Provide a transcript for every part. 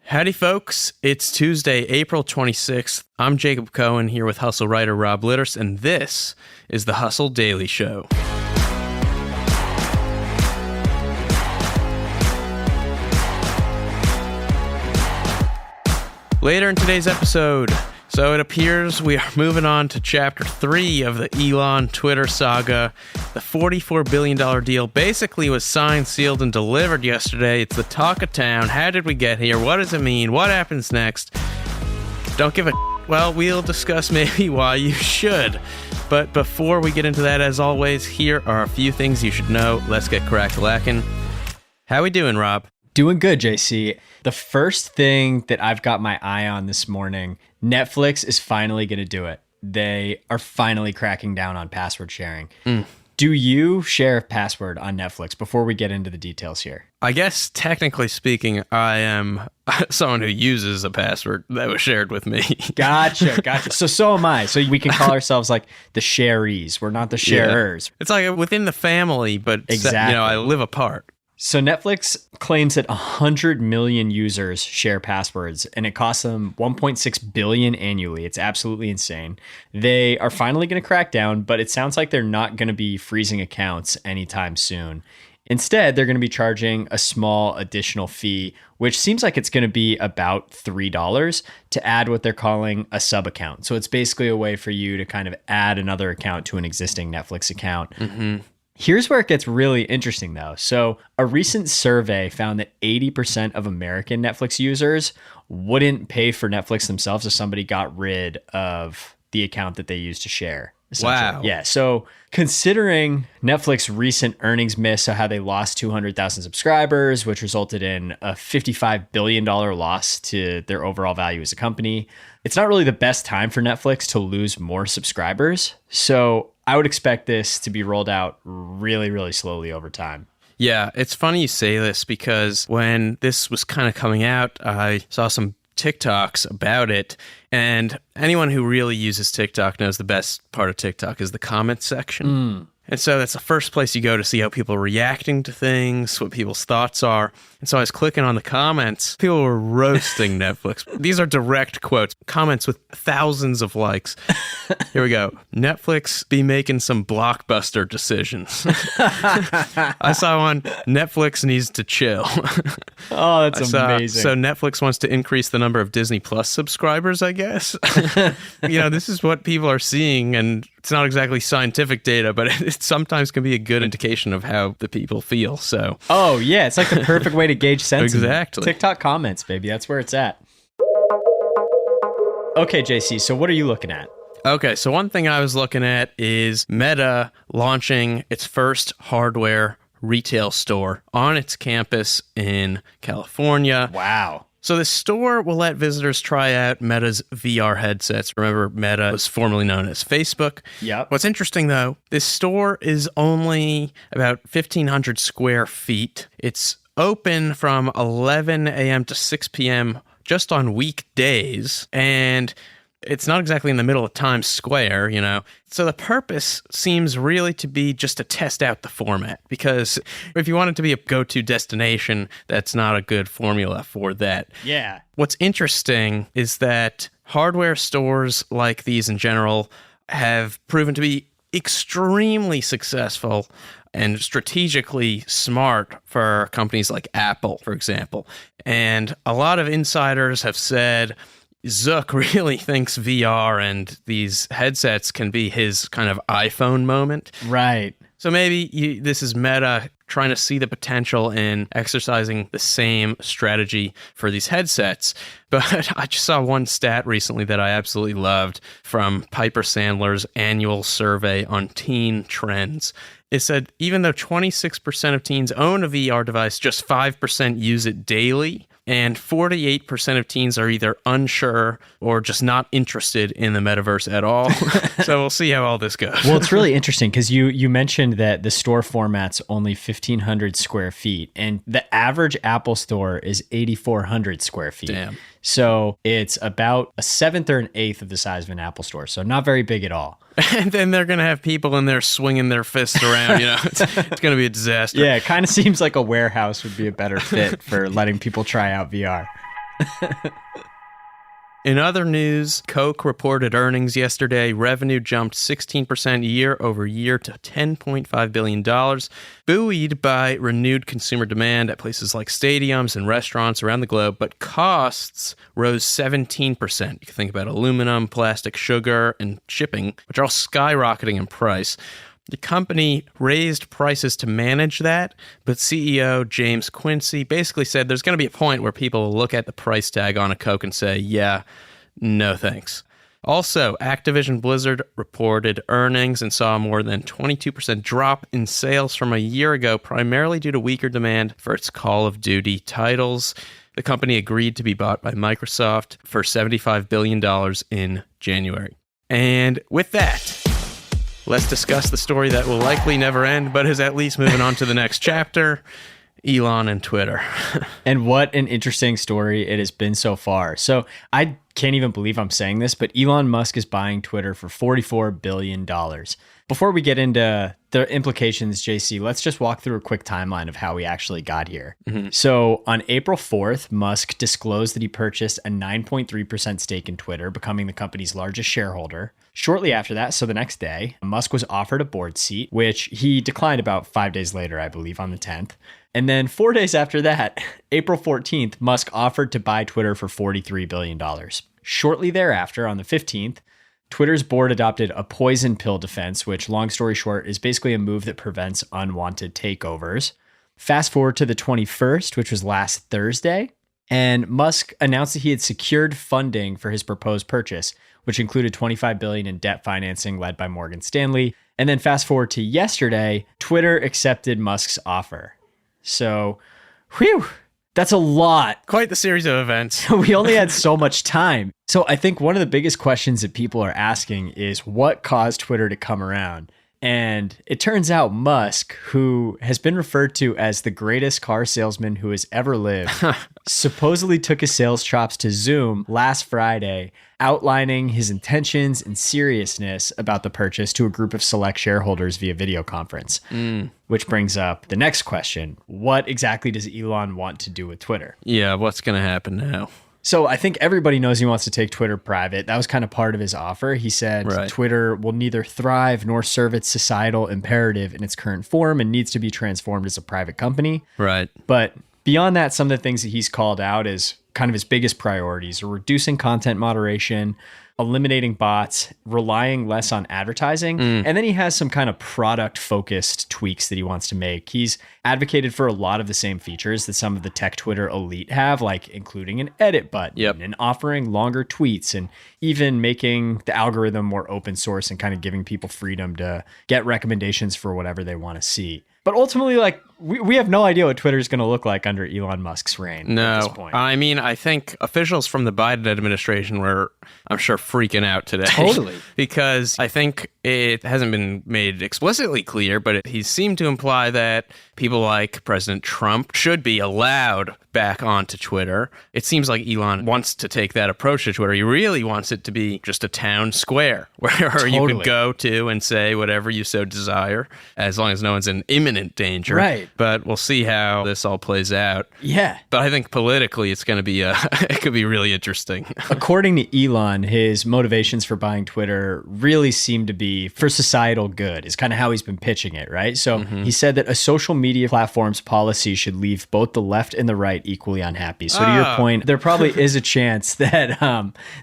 Howdy, folks. It's Tuesday, April 26th. I'm Jacob Cohen here with Hustle writer Rob Litterst, and this is the Hustle Daily Show. Later in today's episode, so it appears we are moving on to Chapter 3 of the Elon Twitter saga. The $44 billion deal basically was signed, sealed, and delivered yesterday. It's the talk of town. How did we get here? What does it mean? What happens next? Don't give a well, we'll discuss maybe why you should. But before we get into that, as always, here are a few things you should know. Let's get crack-a-lackin'. How we doing, Rob? Doing good, JC. The first thing that I've got my eye on this morning, Netflix is finally going to do it. They are finally cracking down on password sharing. Do you share a password on Netflix before we get into the details here? I guess, technically speaking, I am someone who uses a password that was shared with me. Gotcha. So am I. So we can call ourselves like the sharees. We're not the sharers. Yeah. It's like within the family, but exactly. I live apart. So Netflix claims that 100 million users share passwords, and it costs them $1.6 billion annually. It's absolutely insane. They are finally going to crack down, but it sounds like they're not going to be freezing accounts anytime soon. Instead, they're going to be charging a small additional fee, which seems like it's going to be about $3 to add what they're calling a sub account. So it's basically a way for you to kind of add another account to an existing Netflix account. Mm-hmm. Here's where it gets really interesting, though. So a recent survey found that 80% of American Netflix users wouldn't pay for Netflix themselves if somebody got rid of the account that they used to share. Wow. Yeah. So considering Netflix recent earnings miss, so how they lost 200,000 subscribers, which resulted in a $55 billion loss to their overall value as a company, it's not really the best time for Netflix to lose more subscribers. So I would expect this to be rolled out really, really slowly over time. Yeah, it's funny you say this because when this was kind of coming out, I saw some TikToks about it, and anyone who really uses TikTok knows the best part of TikTok is the comments section. And so that's the first place you go to see how people are reacting to things, what people's thoughts are. And so I was clicking on the comments. People were roasting Netflix. These are direct quotes, comments with thousands of likes. Here we go. Netflix be making some blockbuster decisions. I saw one, Netflix needs to chill. Oh, that's amazing. So Netflix wants to increase the number of Disney Plus subscribers, I guess. This is what people are seeing, and it's not exactly scientific data, but it sometimes can be a good indication of how the people feel. So, oh yeah, it's like the perfect way to gauge sentiment. Exactly. TikTok comments, baby. That's where it's at. Okay, JC. So what are you looking at? Okay, so one thing I was looking at is Meta launching its first hardware retail store on its campus in California. Wow. So the store will let visitors try out Meta's VR headsets. Remember, Meta was formerly known as Facebook. Yep. What's interesting, though, this store is only about 1,500 square feet. It's open from 11 a.m. to 6 p.m. just on weekdays, and it's not exactly in the middle of Times Square, So the purpose seems really to be just to test out the format, because if you want it to be a go-to destination, that's not a good formula for that. Yeah. What's interesting is that hardware stores like these in general have proven to be extremely successful and strategically smart for companies like Apple, for example. And a lot of insiders have said Zuck really thinks VR and these headsets can be his kind of iPhone moment. Right. So maybe this is Meta trying to see the potential in exercising the same strategy for these headsets. But I just saw one stat recently that I absolutely loved from Piper Sandler's annual survey on teen trends. It said even though 26% of teens own a VR device, just 5% use it daily. And 48% of teens are either unsure or just not interested in the metaverse at all. So we'll see how all this goes. Well, it's really interesting because you mentioned that the store format's only 1,500 square feet, and the average Apple store is 8,400 square feet. Damn. So it's about a seventh or an eighth of the size of an Apple store. So not very big at all. And then they're going to have people in there swinging their fists around. It's going to be a disaster. Yeah, it kind of seems like a warehouse would be a better fit for letting people try out VR. In other news, Coke reported earnings yesterday. Revenue jumped 16% year over year to $10.5 billion, buoyed by renewed consumer demand at places like stadiums and restaurants around the globe, but costs rose 17%. You can think about aluminum, plastic, sugar, and shipping, which are all skyrocketing in price. The company raised prices to manage that, but CEO James Quincy basically said there's going to be a point where people will look at the price tag on a Coke and say, yeah, no thanks. Also, Activision Blizzard reported earnings and saw a more than 22% drop in sales from a year ago, primarily due to weaker demand for its Call of Duty titles. The company agreed to be bought by Microsoft for $75 billion in January. And with that, let's discuss the story that will likely never end, but is at least moving on to the next chapter, Elon and Twitter. And what an interesting story it has been so far. So I can't even believe I'm saying this, but Elon Musk is buying Twitter for $44 billion. Before we get into the implications, JC, let's just walk through a quick timeline of how we actually got here. Mm-hmm. So on April 4th, Musk disclosed that he purchased a 9.3% stake in Twitter, becoming the company's largest shareholder. Shortly after that, so the next day, Musk was offered a board seat, which he declined about 5 days later, I believe, on the 10th. And then 4 days after that, April 14th, Musk offered to buy Twitter for $43 billion. Shortly thereafter, on the 15th, Twitter's board adopted a poison pill defense, which, long story short, is basically a move that prevents unwanted takeovers. Fast forward to the 21st, which was last Thursday, and Musk announced that he had secured funding for his proposed purchase, which included $25 billion in debt financing led by Morgan Stanley. And then fast forward to yesterday, Twitter accepted Musk's offer. So, whew, that's a lot. Quite the series of events. We only had so much time. So I think one of the biggest questions that people are asking is what caused Twitter to come around? And it turns out Musk, who has been referred to as the greatest car salesman who has ever lived, supposedly took his sales chops to Zoom last Friday, outlining his intentions and seriousness about the purchase to a group of select shareholders via video conference. Which brings up the next question. What exactly does Elon want to do with Twitter? Yeah, what's going to happen now? So I think everybody knows he wants to take Twitter private. That was kind of part of his offer. He said Twitter will neither thrive nor serve its societal imperative in its current form and needs to be transformed as a private company. Right. But beyond that, some of the things that he's called out as kind of his biggest priorities are reducing content moderation, eliminating bots, relying less on advertising. And then he has some kind of product-focused tweaks that he wants to make. He's advocated for a lot of the same features that some of the tech Twitter elite have, like including an edit button and offering longer tweets and even making the algorithm more open source and kind of giving people freedom to get recommendations for whatever they want to see. But ultimately, like, we have no idea what Twitter is going to look like under Elon Musk's reign at this point. I mean, I think officials from the Biden administration were, I'm sure, freaking out today. Totally. Because I think it hasn't been made explicitly clear, but he seemed to imply that people like President Trump should be allowed back onto Twitter. It seems like Elon wants to take that approach to Twitter. He really wants it to be just a town square where you can go to and say whatever you so desire, as long as no one's in imminent danger. Right. But we'll see how this all plays out. Yeah. But I think politically it's going to be, it could be really interesting. According to Elon, his motivations for buying Twitter really seem to be for societal good, is kind of how he's been pitching it, right? So he said that a social media platform's policy should leave both the left and the right equally unhappy. So to your point, there probably is a chance that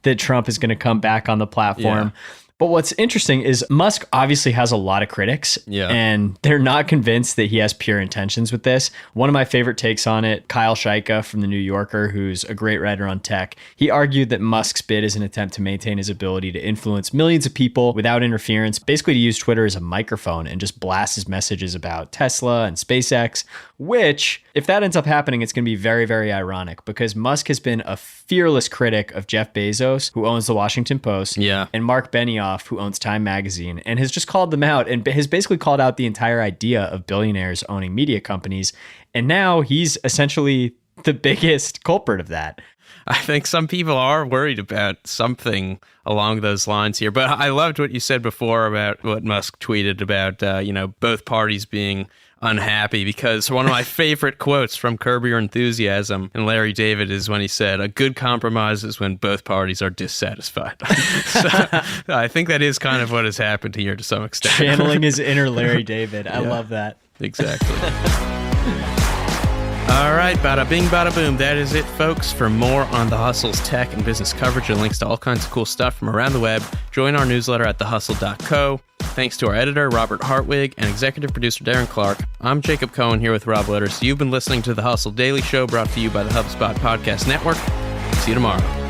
that Trump is going to come back on the platform. Yeah. But what's interesting is Musk obviously has a lot of critics, and they're not convinced that he has pure intentions with this. One of my favorite takes on it, Kyle Shaika from The New Yorker, who's a great writer on tech, he argued that Musk's bid is an attempt to maintain his ability to influence millions of people without interference, basically to use Twitter as a microphone and just blast his messages about Tesla and SpaceX, which, if that ends up happening, it's going to be very, very ironic because Musk has been a fearless critic of Jeff Bezos, who owns the Washington Post, and Mark Benioff, who owns Time Magazine, and has just called them out and has basically called out the entire idea of billionaires owning media companies. And now he's essentially the biggest culprit of that. I think some people are worried about something along those lines here. But I loved what you said before about what Musk tweeted about, both parties being unhappy because one of my favorite quotes from Curb Your Enthusiasm and Larry David is when he said, "A good compromise is when both parties are dissatisfied." So I think that is kind of what has happened here to some extent. Channeling his inner Larry David. I love that. Exactly. All right, bada bing, bada boom. That is it, folks. For more on The Hustle's tech and business coverage and links to all kinds of cool stuff from around the web, join our newsletter at thehustle.co. Thanks to our editor, Robert Hartwig, and executive producer, Darren Clark. I'm Jacob Cohen here with Rob Litterst. You've been listening to The Hustle Daily Show, brought to you by the HubSpot Podcast Network. See you tomorrow.